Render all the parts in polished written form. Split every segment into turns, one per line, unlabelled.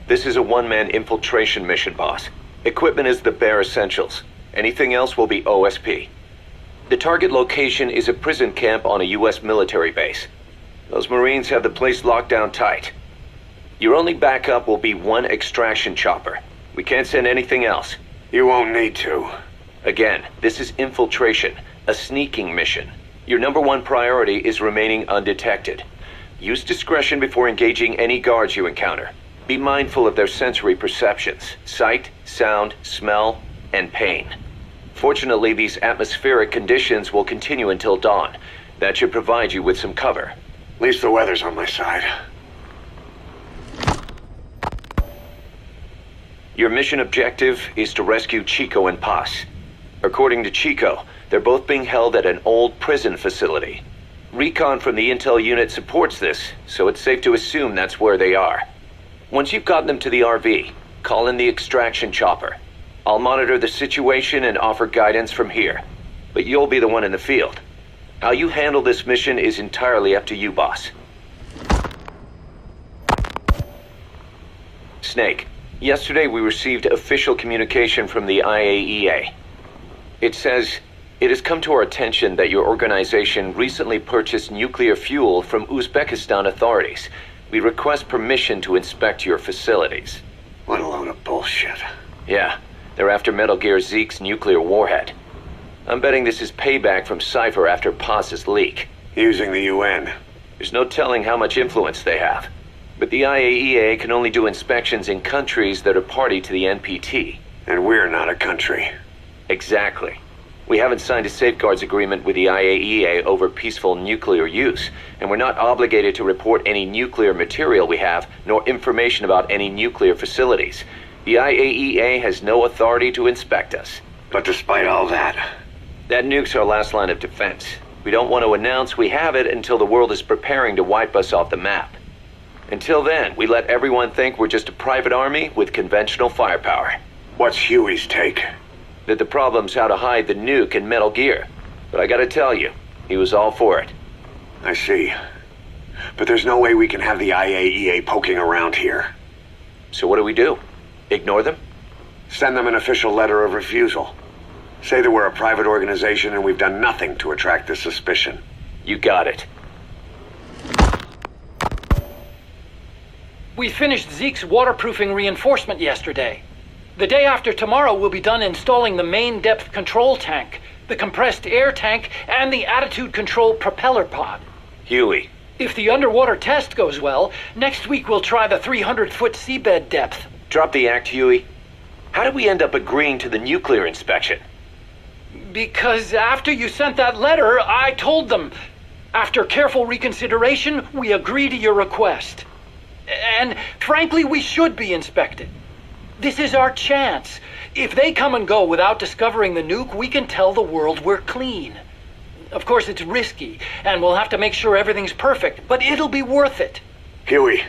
This is a one-man infiltration mission, boss. Equipment is the bare essentials. Anything else will be OSP. The target location is a prison camp on a U.S. military base. Those Marines have the place locked down tight. Your only backup will be one extraction chopper. We can't send anything else.
You won't need to.
Again, this is infiltration, a sneaking mission. Your number one priority is remaining undetected. Use discretion before engaging any guards you encounter. Be mindful of their sensory perceptions: sight, sound, smell, and pain. Fortunately, these atmospheric conditions will continue until dawn. That should provide you with some cover.
At least the weather's on my side.
Your mission objective is to rescue Chico and Paz. According to Chico, they're both being held at an old prison facility. Recon from the intel unit supports this, so it's safe to assume that's where they are. Once you've gotten them to the RV, call in the extraction chopper. I'll monitor the situation and offer guidance from here, but you'll be the one in the field. How you handle this mission is entirely up to you, boss. Snake, yesterday we received official communication from the IAEA. It says, "It has come to our attention that your organization recently purchased nuclear fuel from Uzbekistan authorities. We request permission to inspect your facilities."
What a load of bullshit.
Yeah, they're after Metal Gear Zeke's nuclear warhead. I'm betting this is payback from Cypher after Paz's leak.
Using the UN.
There's no telling how much influence they have. But the IAEA can only do inspections in countries that are party to the NPT.
And we're not a country.
Exactly. We haven't signed a safeguards agreement with the IAEA over peaceful nuclear use, and we're not obligated to report any nuclear material we have, nor information about any nuclear facilities. The IAEA has no authority to inspect us.
But despite all that...
That nuke's our last line of defense. We don't want to announce we have it until the world is preparing to wipe us off the map. Until then, we let everyone think we're just a private army with conventional firepower.
What's Huey's take?
That the problem's how to hide the nuke in Metal Gear. But I gotta tell you, he was all for it.
I see. But there's no way we can have the IAEA poking around here.
So what do? Ignore them?
Send them an official letter of refusal. Say that we're a private organization and we've done nothing to attract this suspicion.
You got it.
We finished Zeke's waterproofing reinforcement yesterday. The day after tomorrow, we'll be done installing the main depth control tank, the compressed air tank, and the attitude control propeller pod.
Huey.
If the underwater test goes well, next week we'll try the 300-foot seabed depth.
Drop the act, Huey. How did we end up agreeing to the nuclear inspection?
Because after you sent that letter, I told them. After careful reconsideration, we agree to your request. And frankly, we should be inspected. This is our chance. If they come and go without discovering the nuke, we can tell the world we're clean. Of course, it's risky, and we'll have to make sure everything's perfect, but it'll be worth it.
Huey,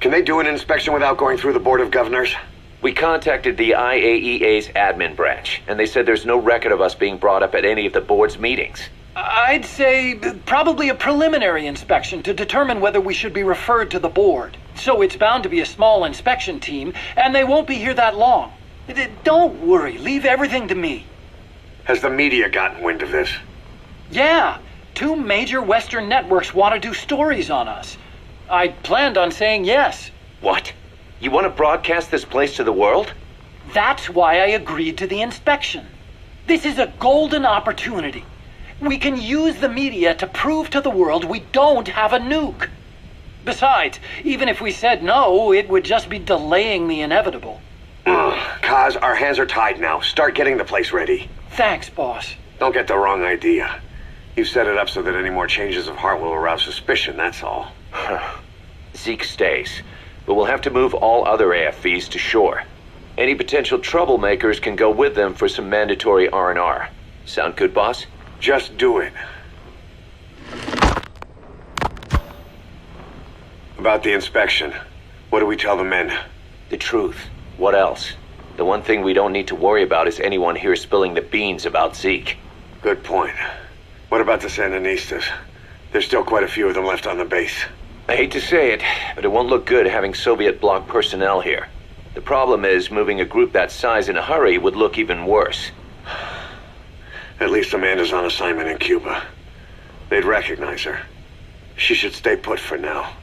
can they do an inspection without going through the Board of Governors?
We contacted the IAEA's admin branch, and they said there's no record of us being brought up at any of the board's meetings.
I'd say probably a preliminary inspection to determine whether we should be referred to the board. So it's bound to be a small inspection team, and they won't be here that long. Don't worry, leave everything to me.
Has the media gotten wind of this?
Yeah, 2 major Western networks want to do stories on us. I planned on saying yes.
What? You want to broadcast this place to the world?
That's why I agreed to the inspection. This is a golden opportunity. We can use the media to prove to the world we don't have a nuke. Besides, even if we said no, it would just be delaying the inevitable.
Kaz, our hands are tied now. Start getting the place ready.
Thanks, boss.
Don't get the wrong idea. You've set it up so that any more changes of heart will arouse suspicion, that's all.
Zeke stays, but we'll have to move all other AFVs to shore. Any potential troublemakers can go with them for some mandatory R&R. Sound good, boss?
Just do it. About the inspection, what do we tell the men?
The truth. What else? The one thing we don't need to worry about is anyone here spilling the beans about Zeke.
Good point. What about the Sandinistas? There's still quite a few of them left on the base.
I hate to say it, but it won't look good having Soviet bloc personnel here. The problem is, moving a group that size in a hurry would look even worse.
At least Amanda's on assignment in Cuba. They'd recognize her. She should stay put for now.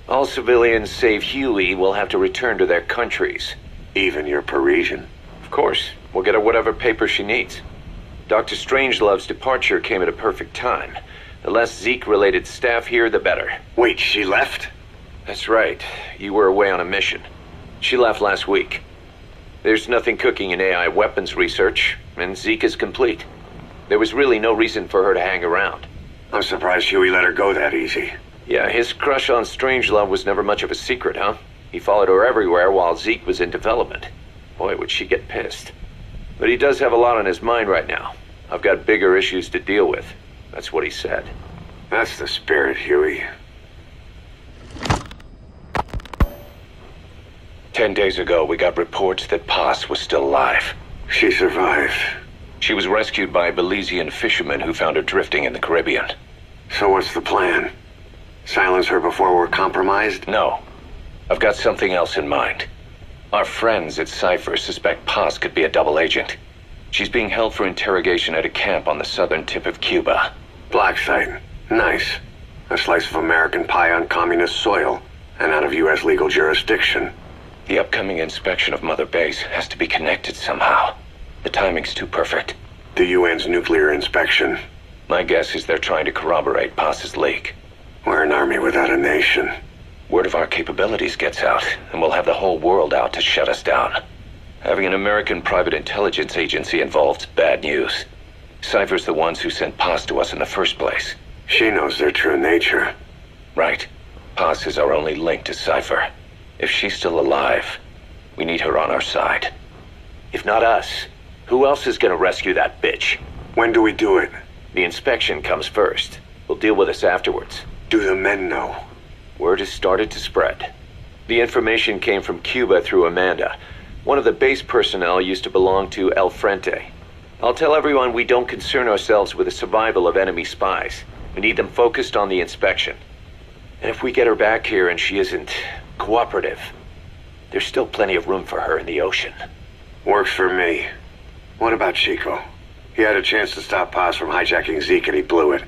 All civilians save Huey will have to return to their countries.
Even your Parisian.
Of course, we'll get her whatever paper she needs. Dr. Strangelove's departure came at a perfect time. The less Zeke-related staff here, the better.
Wait, she left?
That's right. You were away on a mission. She left last week. There's nothing cooking in AI weapons research, and Zeke is complete. There was really no reason for her to hang around.
I'm surprised Huey let her go that easy.
Yeah, his crush on Strangelove was never much of a secret, huh? He followed her everywhere while Zeke was in development. Boy, would she get pissed. But he does have a lot on his mind right now. I've got bigger issues to deal with. That's what he said.
That's the spirit, Huey.
10 days ago, we got reports that Paz was still alive.
She survived.
She was rescued by Belizean fishermen who found her drifting in the Caribbean.
So what's the plan? Silence her before we're compromised?
No. I've got something else in mind. Our friends at Cypher suspect Paz could be a double agent. She's being held for interrogation at a camp on the southern tip of Cuba.
Black site. Nice. A slice of American pie on communist soil, and out of U.S. legal jurisdiction.
The upcoming inspection of Mother Base has to be connected somehow. The timing's too perfect.
The UN's nuclear inspection.
My guess is they're trying to corroborate Paz's leak.
We're an army without a nation.
Word of our capabilities gets out, and we'll have the whole world out to shut us down. Having an American private intelligence agency involved's bad news. Cypher's the ones who sent Paz to us in the first place.
She knows their true nature.
Right. Paz is our only link to Cypher. If she's still alive, we need her on our side. If not us, who else is gonna rescue that bitch?
When do we do it?
The inspection comes first. We'll deal with us afterwards.
Do the men know?
Word has started to spread. The information came from Cuba through Amanda. One of the base personnel used to belong to El Frente. I'll tell everyone we don't concern ourselves with the survival of enemy spies. We need them focused on the inspection. And if we get her back here and she isn't cooperative, there's still plenty of room for her in the ocean.
Works for me. What about Chico? He had a chance to stop Paz from hijacking Zeke and he blew it.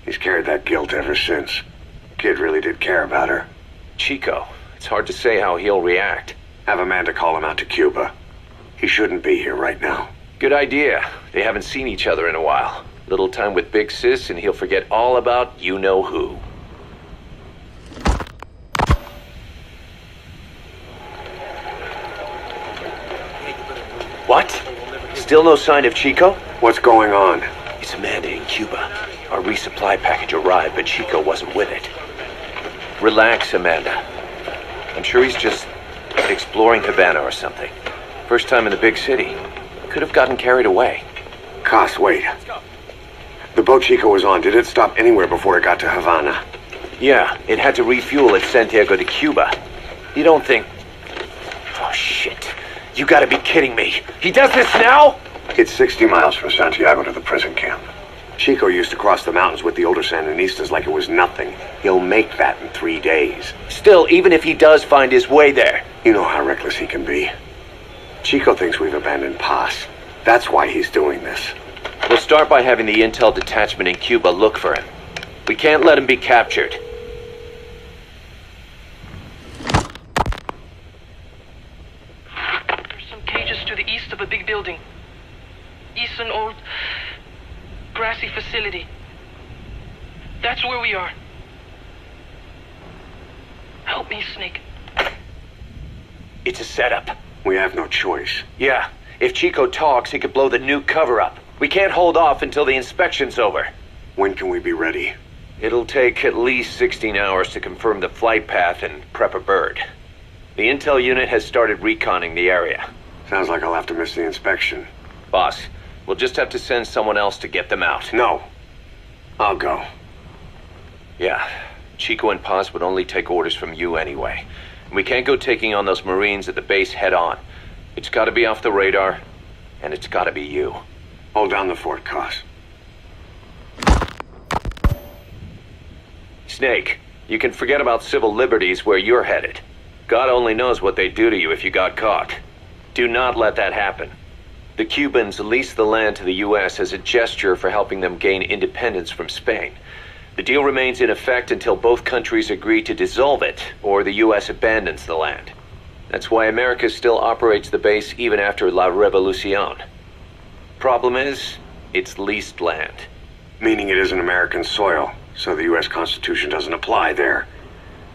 He's carried that guilt ever since. Kid really did care about her.
Chico, it's hard to say how he'll react.
Have Amanda call him out to Cuba. He shouldn't be here right now.
Good idea. They haven't seen each other in a while. Little time with Big Sis and he'll forget all about you-know-who. What? Still no sign of Chico?
What's going on?
It's Amanda in Cuba. Our resupply package arrived, but Chico wasn't with it. Relax, Amanda. I'm sure he's just exploring Havana or something. First time in the big city. Could have gotten carried away.
Cass, wait. The boat Chico was on, did it stop anywhere before it got to Havana?
Yeah, it had to refuel at Santiago de Cuba. You don't think... Oh, shit. You gotta be kidding me. He does this now?
It's 60 miles from Santiago to the prison camp. Chico used to cross the mountains with the older Sandinistas like it was nothing. He'll make that in 3 days.
Still, even if he does find his way there...
You know how reckless he can be. Chico thinks we've abandoned Paz. That's why he's doing this.
We'll start by having the intel detachment in Cuba look for him. We can't let him be captured.
There's some cages to the east of a big building. East an old grassy facility. That's where we are. Help me, Snake.
It's a setup.
We have no choice.
Yeah, if Chico talks, he could blow the nuke cover up. We can't hold off until the inspection's over.
When can we be ready?
It'll take at least 16 hours to confirm the flight path and prep a bird. The intel unit has started reconning the area.
Sounds like I'll have to miss the inspection.
Boss, we'll just have to send someone else to get them out.
No. I'll go.
Yeah, Chico and Paz would only take orders from you anyway. We can't go taking on those Marines at the base head on. It's gotta be off the radar, and it's gotta be you.
Hold down the fort, Cass.
Snake, You can forget about civil liberties where you're headed. God only knows what they'd do to you if you got caught. Do not let that happen. The Cubans leased the land to the U.S. as a gesture for helping them gain independence from Spain. The deal remains in effect until both countries agree to dissolve it, or the U.S. abandons the land. That's why America still operates the base even after La Revolucion. Problem is, it's leased land.
Meaning it isn't American soil, so the U.S. Constitution doesn't apply there.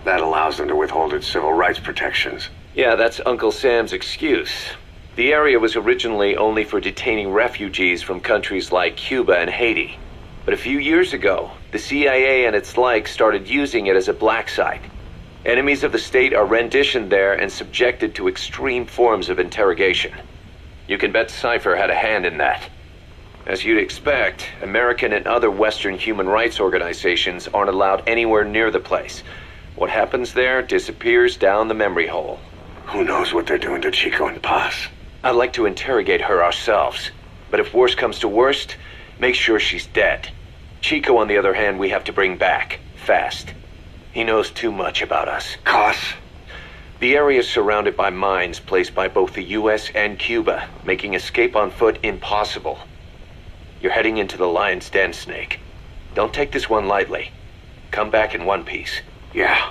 That allows them to withhold its civil rights protections.
Yeah, that's Uncle Sam's excuse. The area was originally only for detaining refugees from countries like Cuba and Haiti. But a few years ago, the CIA and its like started using it as a black site. Enemies of the state are renditioned there and subjected to extreme forms of interrogation. You can bet Cypher had a hand in that. As you'd expect, American and other Western human rights organizations aren't allowed anywhere near the place. What happens there disappears down the memory hole.
Who knows what they're doing to Chico and Paz?
I'd like to interrogate her ourselves. But if worst comes to worst, make sure she's dead. Chico, on the other hand, we have to bring back. Fast. He knows too much about us.
Cos?
The area is surrounded by mines placed by both the US and Cuba, making escape on foot impossible. You're heading into the Lion's Den, Snake. Don't take this one lightly. Come back in one piece.
Yeah.